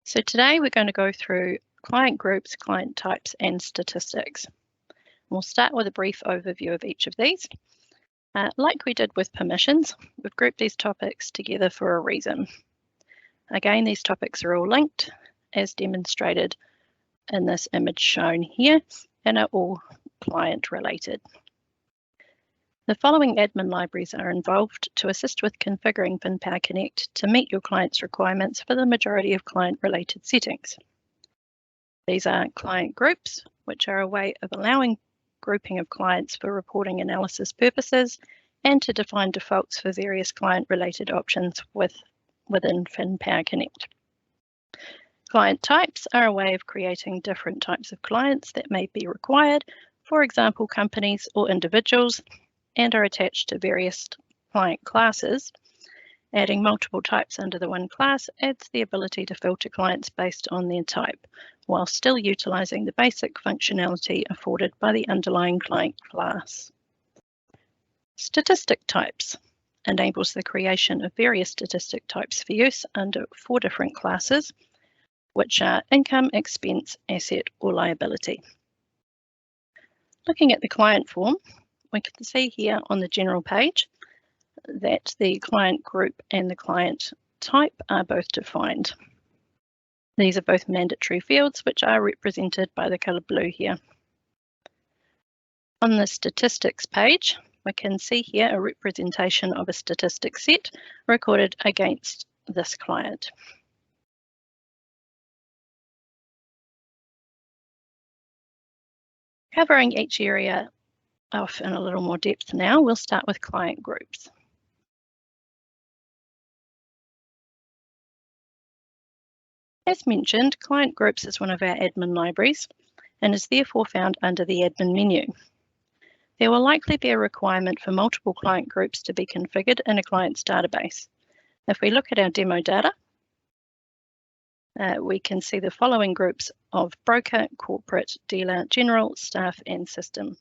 So today we're going to go through client groups, client types, and statistics. We'll start with a brief overview of each of these. Like we did with permissions, we've grouped these topics together for a reason. Again, these topics are all linked as demonstrated in this image shown here and are all client related. The following admin libraries are involved to assist with configuring FinPower Connect to meet your client's requirements for the majority of client-related settings. These are client groups, which are a way of allowing grouping of clients for reporting analysis purposes and to define defaults for various client-related options within FinPower Connect. Client types are a way of creating different types of clients that may be required, for example, companies or individuals, and are attached to various client classes. Adding multiple types under the one class adds the ability to filter clients based on their type, while still utilizing the basic functionality afforded by the underlying client class. Statistic types enables the creation of various statistic types for use under 4 different classes, which are income, expense, asset, or liability. Looking at the client form, we can see here on the general page that the client group and the client type are both defined. These are both mandatory fields which are represented by the colour blue here. On the statistics page, we can see here a representation of a statistic set recorded against this client. Covering each area off in a little more depth now, we'll start with client groups. As mentioned, client groups is one of our admin libraries and is therefore found under the admin menu. There will likely be a requirement for multiple client groups to be configured in a client's database. If we look at our demo data, we can see the following groups of broker, corporate, dealer, general, staff, and system.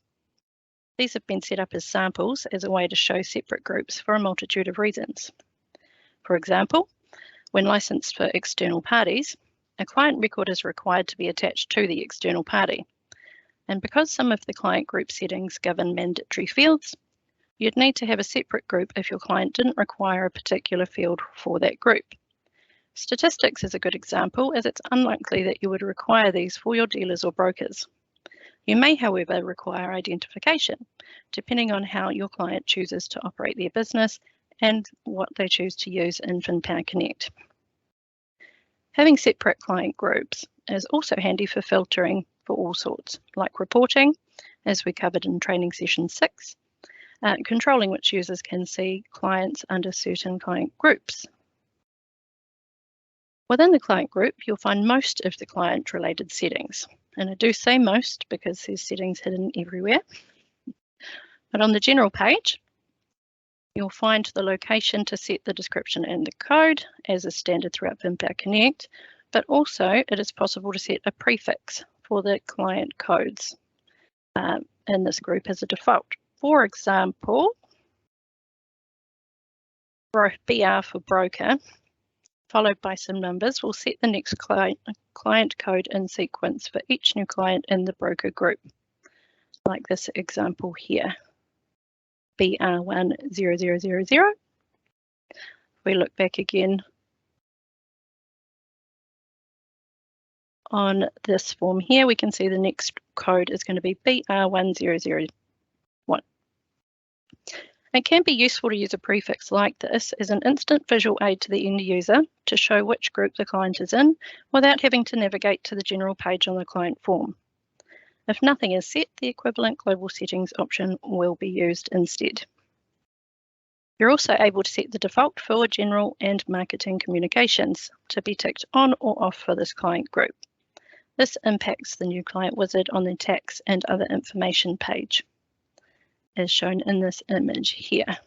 These have been set up as samples as a way to show separate groups for a multitude of reasons. For example, when licensed for external parties, a client record is required to be attached to the external party. And because some of the client group settings govern mandatory fields, you'd need to have a separate group if your client didn't require a particular field for that group. Statistics is a good example, as it's unlikely that you would require these for your dealers or brokers. You may, however, require identification, depending on how your client chooses to operate their business and what they choose to use in FinPower Connect. Having separate client groups is also handy for filtering for all sorts, like reporting, as we covered in training session 6, controlling which users can see clients under certain client groups. Within the client group, you'll find most of the client-related settings. And I do say most because there's settings hidden everywhere. But on the general page, you'll find the location to set the description and the code as is standard throughout FinPower Connect, but also it is possible to set a prefix for the client codes in this group as a default. For example, BR for broker, followed by some numbers, will set the next client code in sequence for each new client in the broker group, like this example here, BR10000. If we look back again on this form here, we can see the next code is going to be BR1001. It can be useful to use a prefix like this as an instant visual aid to the end user to show which group the client is in without having to navigate to the general page on the client form. If nothing is set, the equivalent global settings option will be used instead. You're also able to set the default for general and marketing communications to be ticked on or off for this client group. This impacts the new client wizard on the tax and other information page, as shown in this image here.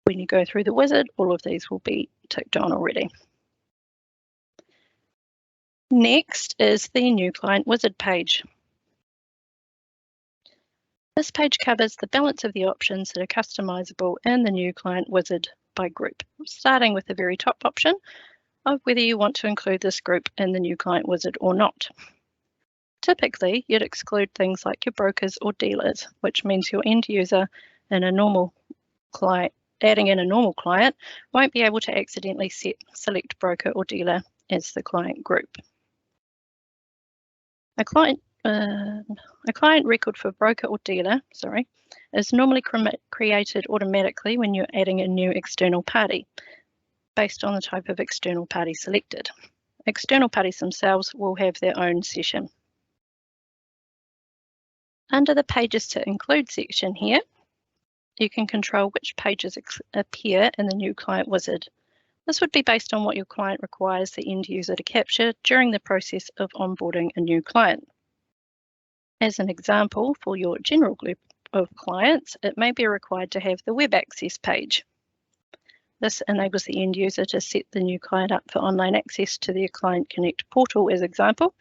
When you go through the wizard, all of these will be ticked on already. Next is the new client wizard page. This page covers the balance of the options that are customizable in the new client wizard by group, starting with the very top option, of whether you want to include this group in the new client wizard or not. Typically, you'd exclude things like your brokers or dealers, which means your end user in a normal client, adding in a normal client, won't be able to accidentally select broker or dealer as the client group. A client record for broker or dealer, is normally created automatically when you're adding a new external party, based on the type of external party selected. External parties themselves will have their own session. Under the Pages to Include section here, you can control which pages appear in the new client wizard. This would be based on what your client requires the end user to capture during the process of onboarding a new client. As an example, for your general group of clients, it may be required to have the web access page. This enables the end user to set the new client up for online access to their Client Connect portal, as example,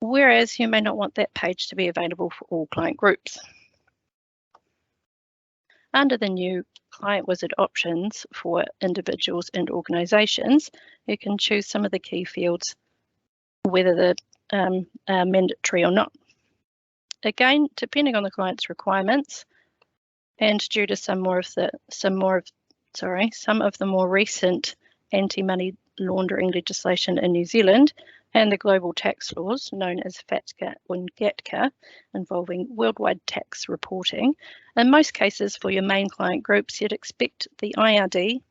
whereas you may not want that page to be available for all client groups. Under the new Client Wizard options for individuals and organisations, you can choose some of the key fields, whether they're mandatory or not. Again, depending on the client's requirements, and due to some of the more recent anti-money laundering legislation in New Zealand and the global tax laws known as FATCA and GATCA, involving worldwide tax reporting, in most cases for your main client groups, you'd expect the IRD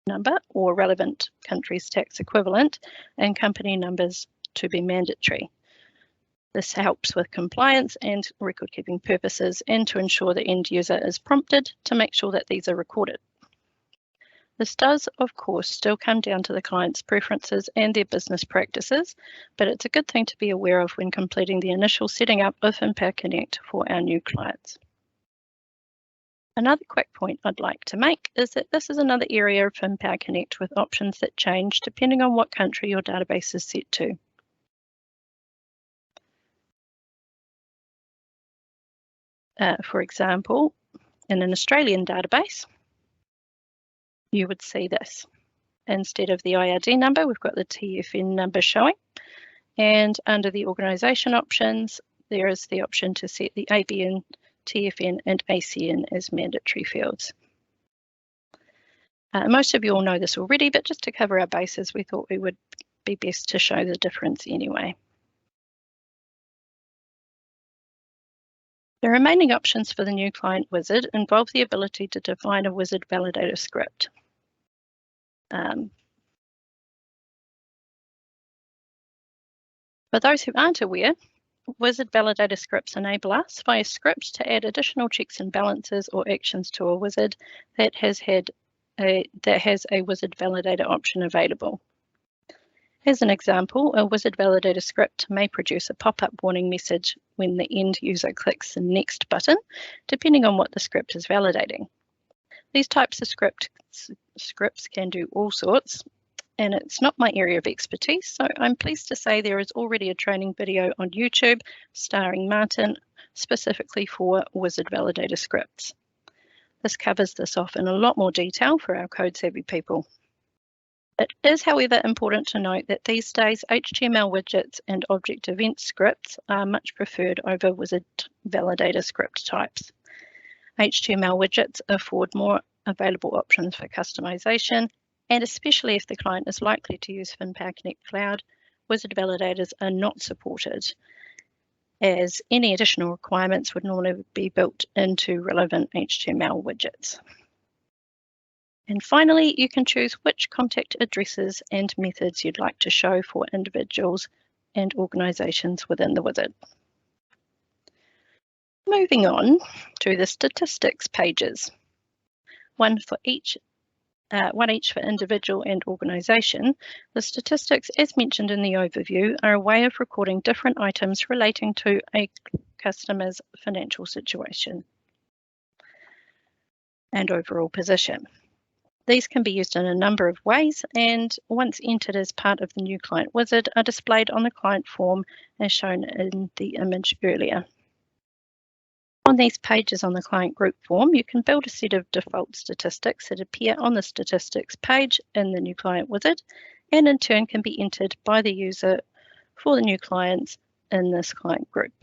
number or relevant country's tax equivalent and company numbers to be mandatory. This helps with compliance and record-keeping purposes and to ensure the end user is prompted to make sure that these are recorded. This does, of course, still come down to the client's preferences and their business practices, but it's a good thing to be aware of when completing the initial setting up of Empower Connect for our new clients. Another quick point I'd like to make is that this is another area of Empower Connect with options that change depending on what country your database is set to. For example, in an Australian database, you would see this. Instead of the IRD number, we've got the TFN number showing. And under the organisation options, there is the option to set the ABN, TFN and ACN as mandatory fields. Most of you all know this already, but just to cover our bases, we thought it would be best to show the difference anyway. The remaining options for the new client wizard involve the ability to define a wizard validator script. For those who aren't aware, wizard validator scripts enable us via script to add additional checks and balances or actions to a wizard that has a wizard validator option available. As an example, a wizard validator script may produce a pop-up warning message when the end user clicks the Next button, depending on what the script is validating. These types of scripts can do all sorts, and it's not my area of expertise, so I'm pleased to say there is already a training video on YouTube starring Martin specifically for wizard validator scripts. This covers this off in a lot more detail for our code-savvy people. It is, however, important to note that these days HTML widgets and object event scripts are much preferred over wizard validator script types. HTML widgets afford more available options for customization, and especially if the client is likely to use Empower Connect Cloud, wizard validators are not supported, as any additional requirements would normally be built into relevant HTML widgets. And finally, you can choose which contact addresses and methods you'd like to show for individuals and organisations within the wizard. Moving on to the statistics pages, one each for individual and organisation. The statistics, as mentioned in the overview, are a way of recording different items relating to a customer's financial situation and overall position. These can be used in a number of ways, and once entered as part of the new client wizard, are displayed on the client form as shown in the image earlier. On these pages on the client group form, you can build a set of default statistics that appear on the statistics page in the new client wizard, and in turn can be entered by the user for the new clients in this client group.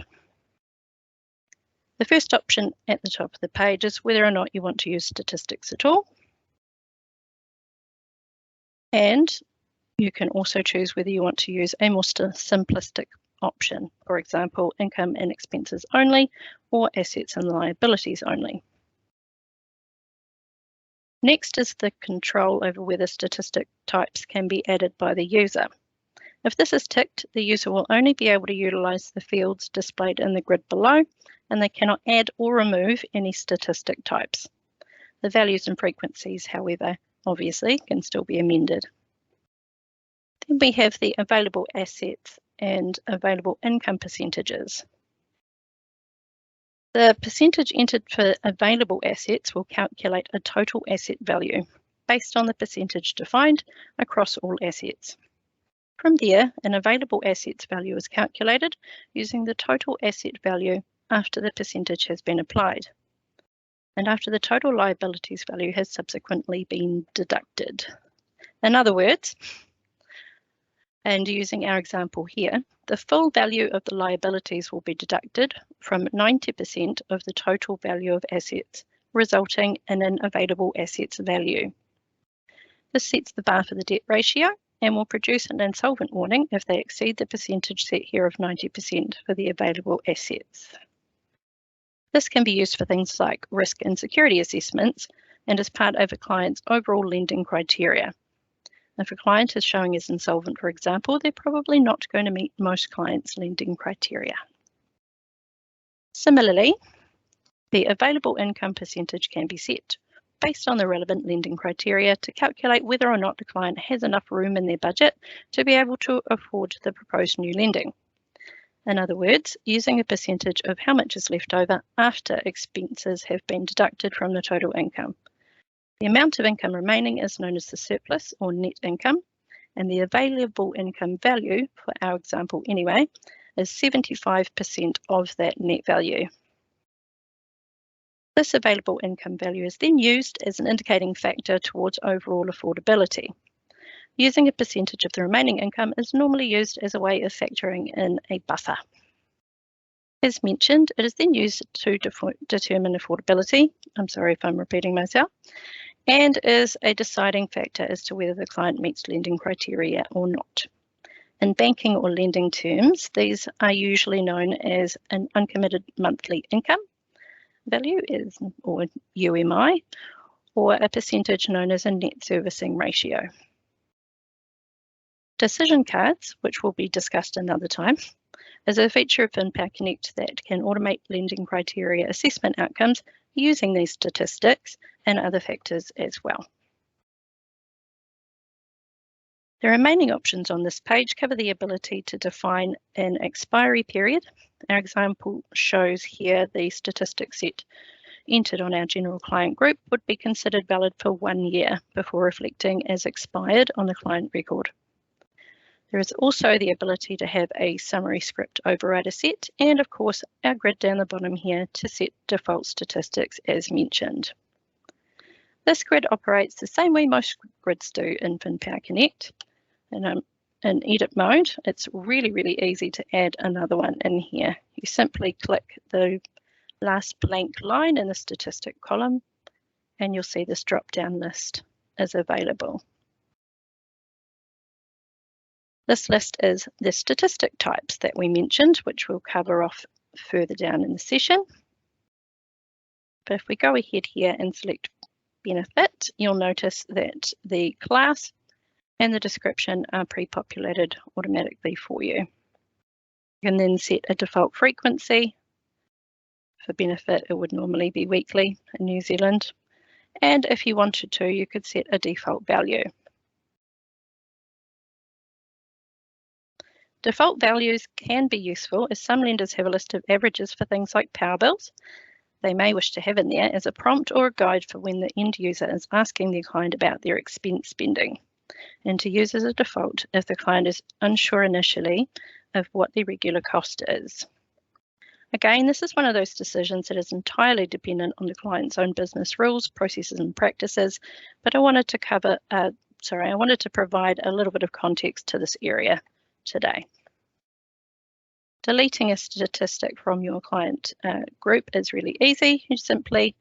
The first option at the top of the page is whether or not you want to use statistics at all. And you can also choose whether you want to use a more simplistic option, for example, income and expenses only, or assets and liabilities only. Next is the control over whether statistic types can be added by the user. If this is ticked, the user will only be able to utilize the fields displayed in the grid below, and they cannot add or remove any statistic types. The values and frequencies, however, obviously can still be amended. Then we have the available assets and available income percentages. The percentage entered for available assets will calculate a total asset value based on the percentage defined across all assets. From there, an available assets value is calculated using the total asset value after the percentage has been applied, and after the total liabilities value has subsequently been deducted. In other words, and using our example here, the full value of the liabilities will be deducted from 90% of the total value of assets, resulting in an available assets value. This sets the bar for the debt ratio and will produce an insolvent warning if they exceed the percentage set here of 90% for the available assets. This can be used for things like risk and security assessments and is part of a client's overall lending criteria. If a client is showing as insolvent, for example, they're probably not going to meet most clients' lending criteria. Similarly, the available income percentage can be set based on the relevant lending criteria to calculate whether or not the client has enough room in their budget to be able to afford the proposed new lending. In other words, using a percentage of how much is left over after expenses have been deducted from the total income. The amount of income remaining is known as the surplus or net income, and the available income value, for our example anyway, is 75% of that net value. This available income value is then used as an indicating factor towards overall affordability. Using a percentage of the remaining income is normally used as a way of factoring in a buffer. As mentioned, it is then used to determine affordability. I'm sorry if I'm repeating myself. And is a deciding factor as to whether the client meets lending criteria or not. In banking or lending terms, these are usually known as an uncommitted monthly income value, or UMI, or a percentage known as a net servicing ratio. Decision cards, which will be discussed another time, is a feature of FinPower Connect that can automate lending criteria assessment outcomes using these statistics and other factors as well. The remaining options on this page cover the ability to define an expiry period. Our example shows here the statistic set entered on our general client group would be considered valid for 1 year before reflecting as expired on the client record. There is also the ability to have a summary script overrider set, and of course our grid down the bottom here to set default statistics as mentioned. This grid operates the same way most grids do in FinPower Connect. And in edit mode, it's really easy to add another one in here. You simply click the last blank line in the statistic column and you'll see this drop-down list is available. This list is the statistic types that we mentioned, which we'll cover off further down in the session. But if we go ahead here and select benefit, you'll notice that the class and the description are pre-populated automatically for you. You can then set a default frequency. For benefit, it would normally be weekly in New Zealand. And if you wanted to, you could set a default value. Default values can be useful as some lenders have a list of averages for things like power bills. They may wish to have in there as a prompt or a guide for when the end user is asking their client about their expense spending, and to use as a default if the client is unsure initially of what the regular cost is. Again, this is one of those decisions that is entirely dependent on the client's own business rules, processes and practices, but I wanted to provide a little bit of context to this area today. Deleting a statistic from your client group is really easy. You simply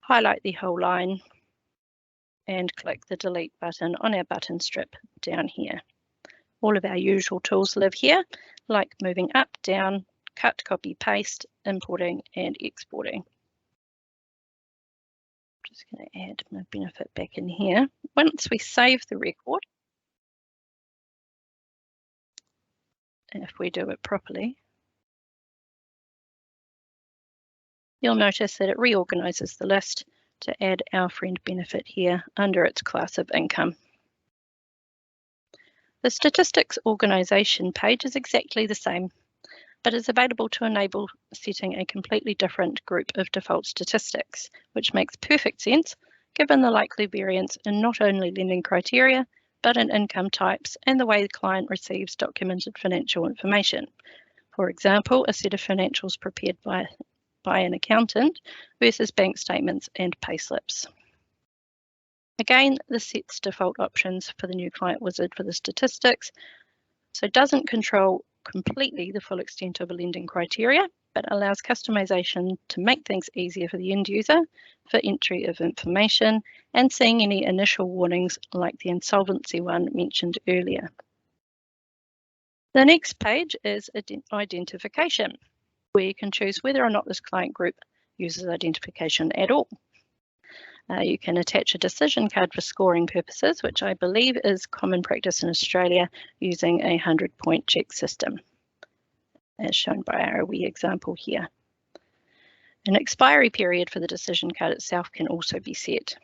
highlight the whole line and click the delete button on our button strip down here. All of our usual tools live here, like moving up, down, cut, copy, paste, importing and exporting. I'm just going to add my benefit back in here. Once we save the record, if we do it properly, you'll notice that it reorganizes the list to add our friend benefit here under its class of income. The statistics organization page is exactly the same, but is available to enable setting a completely different group of default statistics, which makes perfect sense given the likely variance in not only lending criteria, but in income types and the way the client receives documented financial information. For example, a set of financials prepared by an accountant versus bank statements and payslips. Again, this sets default options for the new client wizard for the statistics, so it doesn't control completely the full extent of a lending criteria, but allows customization to make things easier for the end user for entry of information and seeing any initial warnings like the insolvency one mentioned earlier. The next page is identification, where you can choose whether or not this client group uses identification at all. You can attach a decision card for scoring purposes, which I believe is common practice in Australia using a 100-point check system, as shown by our wee example here. An expiry period for the decision card itself can also be set.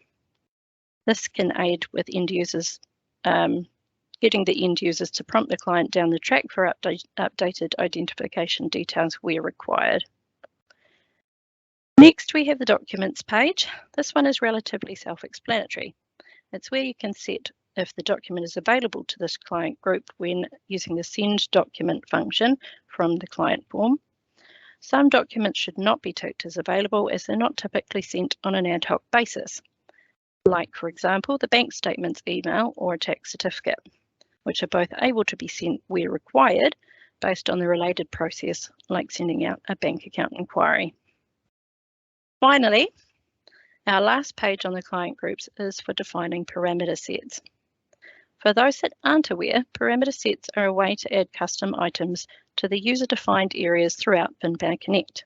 This can aid with end users, getting the end users to prompt the client down the track for updated identification details where required. Next, we have the documents page. This one is relatively self-explanatory. It's where you can set if the document is available to this client group when using the send document function from the client form. Some documents should not be ticked as available as they're not typically sent on an ad hoc basis, like, for example, the bank statements email or a tax certificate, which are both able to be sent where required based on the related process, like sending out a bank account inquiry. Finally, our last page on the client groups is for defining parameter sets. For those that aren't aware, parameter sets are a way to add custom items to the user-defined areas throughout VinPower Connect.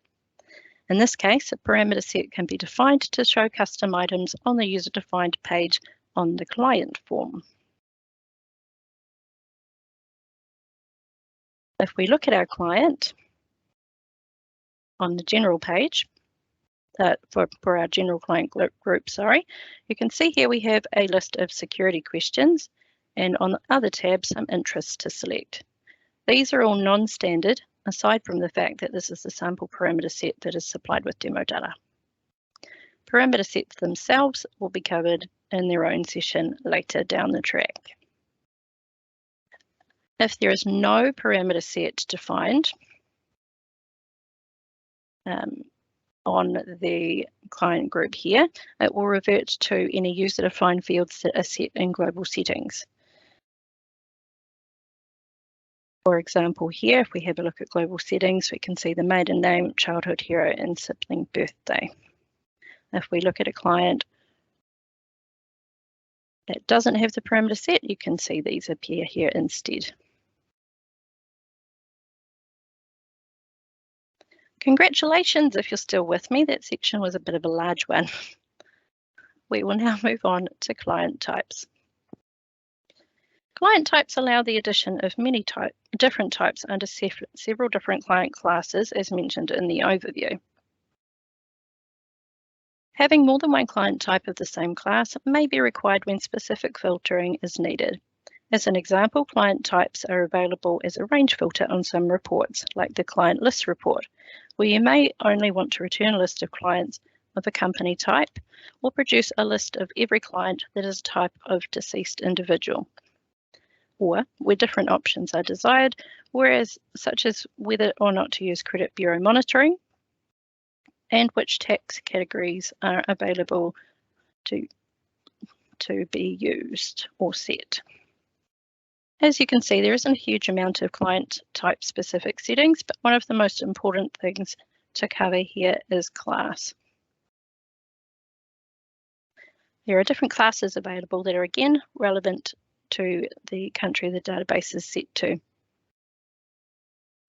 In this case, a parameter set can be defined to show custom items on the user-defined page on the client form. If we look at our client on the general page, for our general client group, you can see here we have a list of security questions and on the other tab some interests to select. These are all non-standard aside from the fact that this is the sample parameter set that is supplied with demo data. Parameter sets themselves will be covered in their own session later down the track. If there is no parameter set defined on the client group here, it will revert to any user-defined fields that are set in global settings. For example, here, if we have a look at global settings, we can see the maiden name, childhood hero, and sibling birthday. If we look at a client that doesn't have the parameter set, you can see these appear here instead. Congratulations if you're still with me. That section was a bit of a large one. We will now move on to client types. Client types allow the addition of many different types under several different client classes as mentioned in the overview. Having more than one client type of the same class may be required when specific filtering is needed. As an example, client types are available as a range filter on some reports, like the client list report, where you may only want to return a list of clients of a company type or produce a list of every client that is a type of deceased individual. or where different options are desired, such as whether or not to use credit bureau monitoring, and which tax categories are available to be used or set. As you can see, there isn't a huge amount of client type specific settings, but one of the most important things to cover here is class. There are different classes available that are again relevant to the country the database is set to.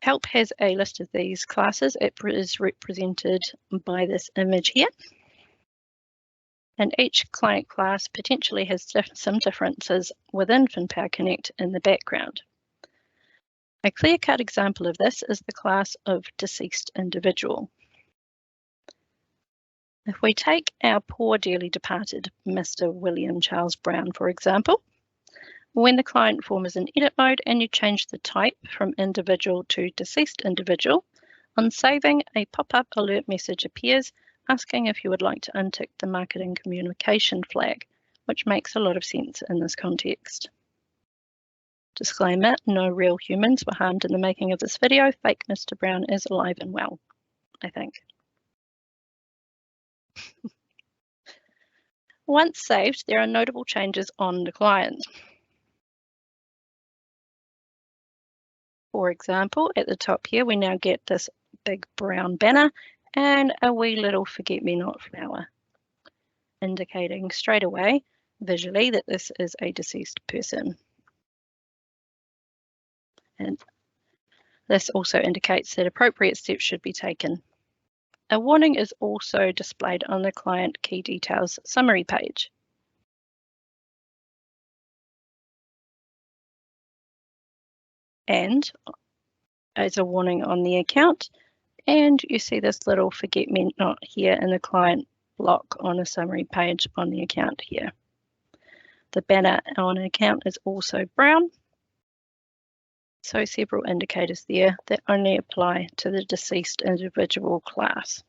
Help has a list of these classes. It is represented by this image here. And each client class potentially has some differences within FinPower Connect in the background. A clear-cut example of this is the class of deceased individual. If we take our poor dearly departed Mr. William Charles Brown, for example, when the client form is in edit mode and you change the type from individual to deceased individual, on saving, a pop-up alert message appears asking if you would like to untick the marketing communication flag, which makes a lot of sense in this context. Disclaimer, no real humans were harmed in the making of this video. Fake Mr. Brown is alive and well, I think. Once saved, there are notable changes on the client. For example, at the top here, we now get this big brown banner and a wee little forget-me-not flower, indicating straight away visually that this is a deceased person. And this also indicates that appropriate steps should be taken. A warning is also displayed on the client key details summary page. And as a warning on the account, and you see this little forget-me-not here in the client block on a summary page on the account here. The banner on an account is also brown, so several indicators there that only apply to the deceased individual class.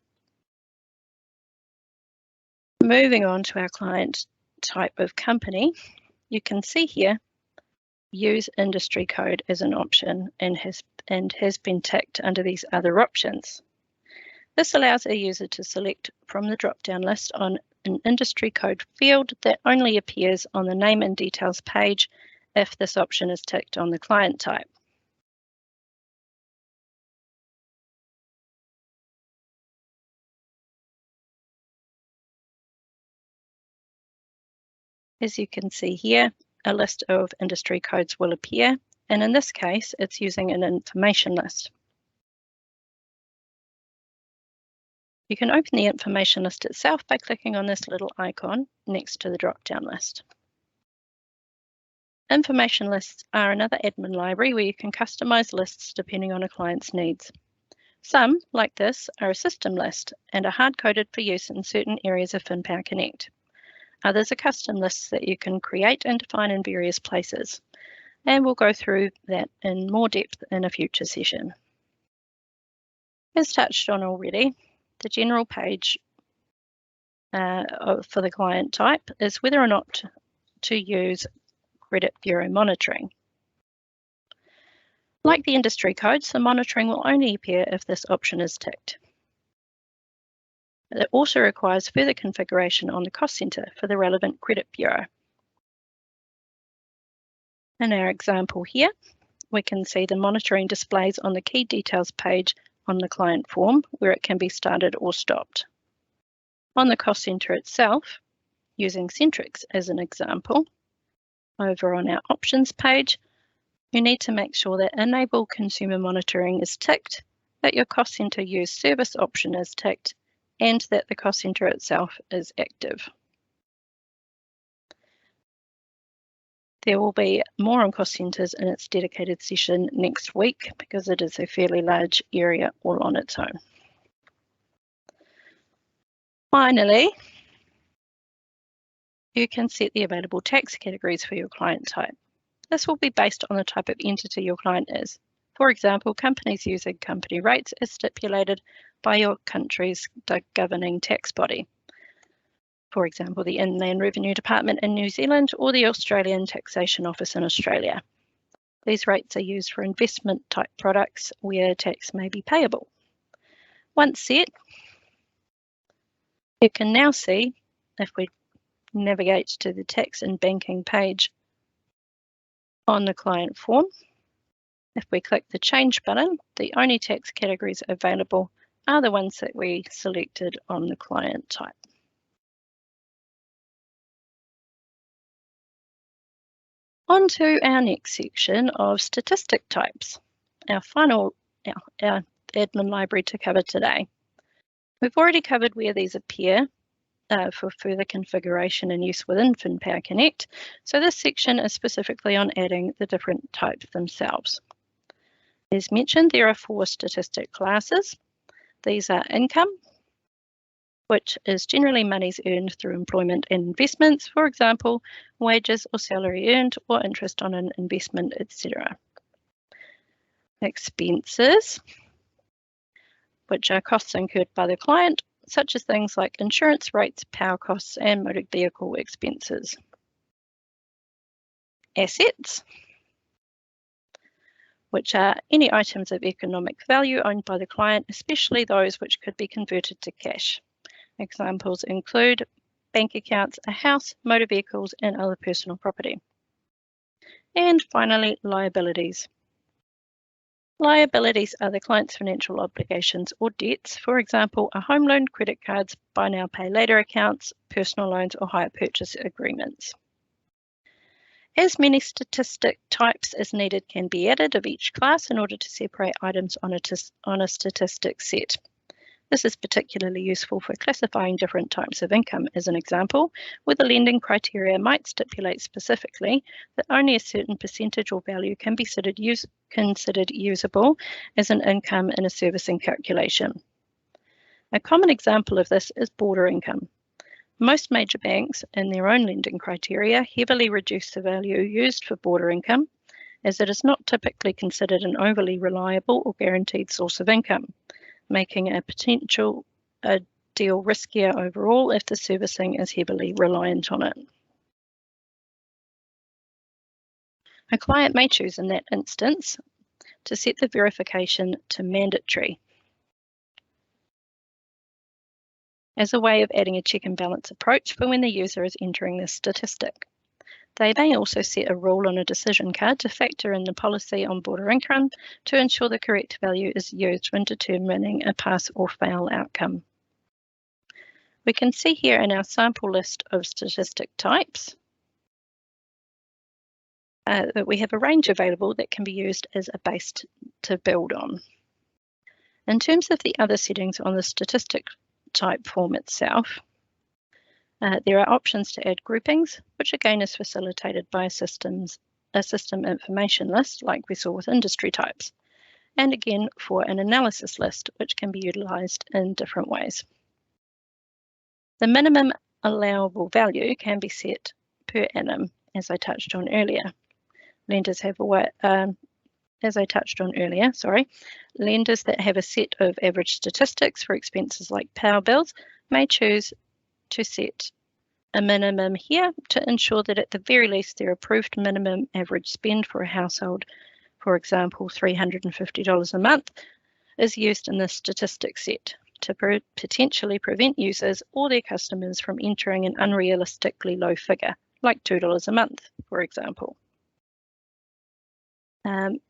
Moving on to our client type of company, you can see here use industry code as an option and has been ticked under these other options. This allows a user to select from the drop-down list on an industry code field that only appears on the name and details page if this option is ticked on the client type. As you can see here, a list of industry codes will appear, and in this case, it's using an information list. You can open the information list itself by clicking on this little icon next to the drop-down list. Information lists are another admin library where you can customize lists depending on a client's needs. Some, like this, are a system list and are hard-coded for use in certain areas of FinPower Connect. Others are custom lists that you can create and define in various places, and we'll go through that in more depth in a future session. As touched on already, the general page for the client type is whether or not to use credit bureau monitoring. Like the industry codes, the monitoring will only appear if this option is ticked. It also requires further configuration on the cost center for the relevant credit bureau. In our example here, we can see the monitoring displays on the key details page on the client form where it can be started or stopped. On the cost center itself, using Centrix as an example, over on our options page, you need to make sure that Enable Consumer Monitoring is ticked, that your cost center use service option is ticked, and that the cost center itself is active. There will be more on cost centers in its dedicated session next week because it is a fairly large area all on its own. Finally, you can set the available tax categories for your client type. This will be based on the type of entity your client is. For example, companies using company rates as stipulated by your country's governing tax body. For example, the Inland Revenue Department in New Zealand or the Australian Taxation Office in Australia. These rates are used for investment type products where tax may be payable. Once set, you can now see, if we navigate to the tax and banking page on the client form, if we click the change button, the only tax categories available are the ones that we selected on the client type. On to our next section of statistic types, our final our admin library to cover today. We've already covered where these appear for further configuration and use within FinPower Connect, so this section is specifically on adding the different types themselves. As mentioned, there are 4 statistic classes. These are income, which is generally monies earned through employment and investments, for example, wages or salary earned or interest on an investment, etc. Expenses, which are costs incurred by the client, such as things like insurance rates, power costs, and motor vehicle expenses. Assets, which are any items of economic value owned by the client, especially those which could be converted to cash. Examples include bank accounts, a house, motor vehicles, and other personal property. And finally, liabilities. Liabilities are the client's financial obligations or debts, for example, a home loan, credit cards, buy now, pay later accounts, personal loans, or hire purchase agreements. As many statistic types as needed can be added of each class in order to separate items on a statistic set. This is particularly useful for classifying different types of income, as an example, where the lending criteria might stipulate specifically that only a certain percentage or value can be considered usable as an income in a servicing calculation. A common example of this is border income. Most major banks, in their own lending criteria, heavily reduce the value used for border income, as it is not typically considered an overly reliable or guaranteed source of income, making a potential deal riskier overall if the servicing is heavily reliant on it. A client may choose in that instance to set the verification to mandatory as a way of adding a check and balance approach for when the user is entering the statistic. They may also set a rule on a decision card to factor in the policy on border income to ensure the correct value is used when determining a pass or fail outcome. We can see here in our sample list of statistic types that we have a range available that can be used as a base to build on. In terms of the other settings on the statistic type form itself, there are options to add groupings, which again is facilitated by a system information list like we saw with industry types, and again for an analysis list, which can be utilised in different ways. The minimum allowable value can be set per annum, as I touched on earlier. Lenders that have a set of average statistics for expenses like power bills may choose to set a minimum here to ensure that at the very least their approved minimum average spend for a household, for example $350 a month, is used in the statistic set to potentially prevent users or their customers from entering an unrealistically low figure, like $2 a month, for example. And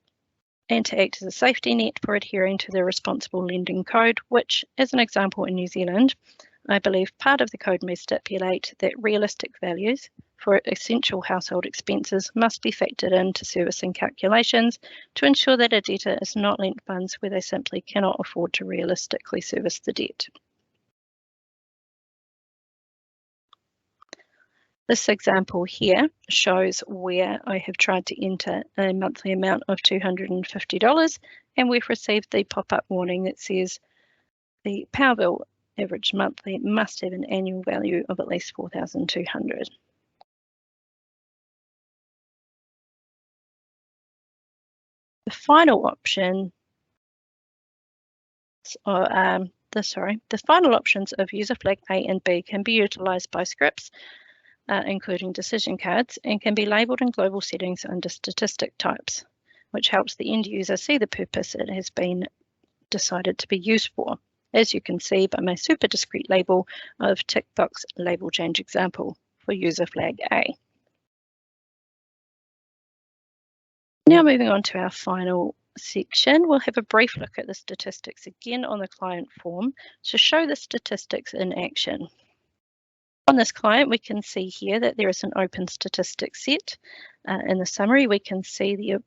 to act as a safety net for adhering to the responsible lending code, which, as an example in New Zealand, I believe part of the code may stipulate that realistic values for essential household expenses must be factored into servicing calculations to ensure that a debtor is not lent funds where they simply cannot afford to realistically service the debt. This example here shows where I have tried to enter a monthly amount of $250 and we've received the pop-up warning that says the power bill average monthly must have an annual value of at least $4,200. The final option, the final options of user flag A and B can be utilised by scripts, including decision cards, and can be labelled in global settings under statistic types. which helps the end user see the purpose it has been decided to be used for, as you can see by my super discrete label of tick box label change example for user flag A. Now moving on to our final section, we'll have a brief look at the statistics again on the client form to show the statistics in action. On this client, we can see here that there is an open statistics set. In the summary, we can see the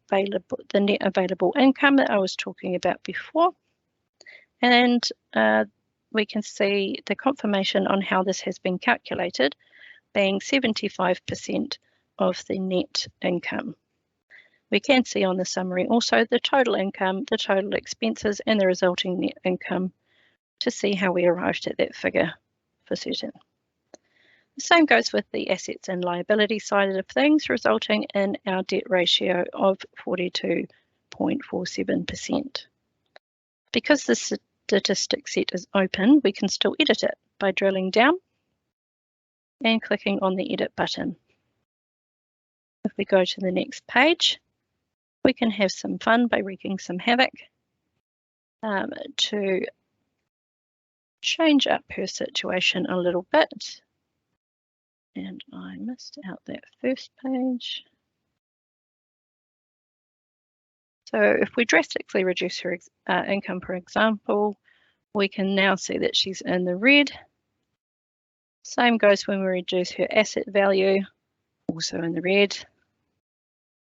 net available income that I was talking about before. And we can see the confirmation on how this has been calculated, being 75% of the net income. We can see on the summary also the total income, the total expenses, and the resulting net income to see how we arrived at that figure for certain. The same goes with the assets and liability side of things, resulting in our debt ratio of 42.47%. Because the statistic set is open, we can still edit it by drilling down and clicking on the edit button. If we go to the next page, we can have some fun by wreaking some havoc to change up her situation a little bit. And I missed out that first page. So if we drastically reduce her income, for example, we can now see that she's in the red. Same goes when we reduce her asset value, also in the red.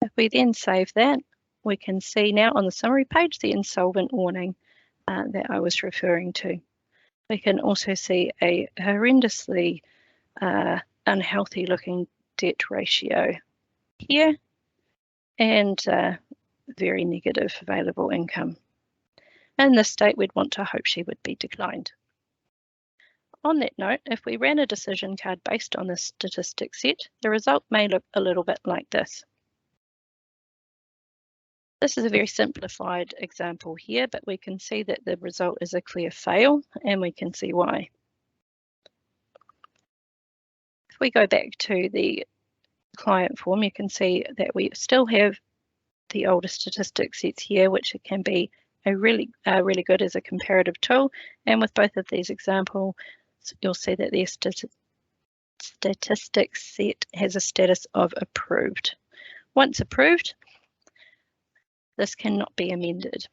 If we then save that, we can see now on the summary page the insolvent warning that I was referring to. We can also see a horrendously unhealthy looking debt ratio here and very negative available income. In this state, we'd want to hope she would be declined. On that note, if we ran a decision card based on this statistic set, the result may look a little bit like this. This is a very simplified example here, but we can see that the result is a clear fail, and we can see why. If we go back to the client form, you can see that we still have the older statistic sets here, which can be a really good as a comparative tool. And with both of these examples, you'll see that the statistics set has a status of approved. Once approved, this cannot be amended.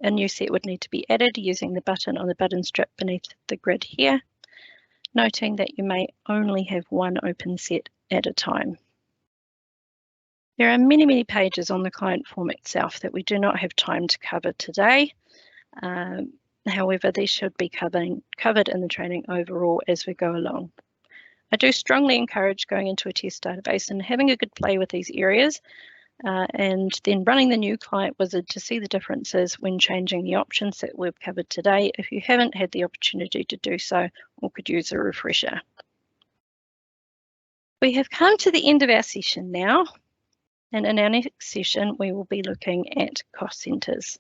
A new set would need to be added using the button on the button strip beneath the grid here, noting that you may only have one open set at a time. There are many pages on the client form itself that we do not have time to cover today. However, these should be covered in the training overall as we go along. I do strongly encourage going into a test database and having a good play with these areas, and then running the new client wizard to see the differences when changing the options that we've covered today if you haven't had the opportunity to do so or could use a refresher. We have come to the end of our session now, and in our next session we will be looking at cost centers.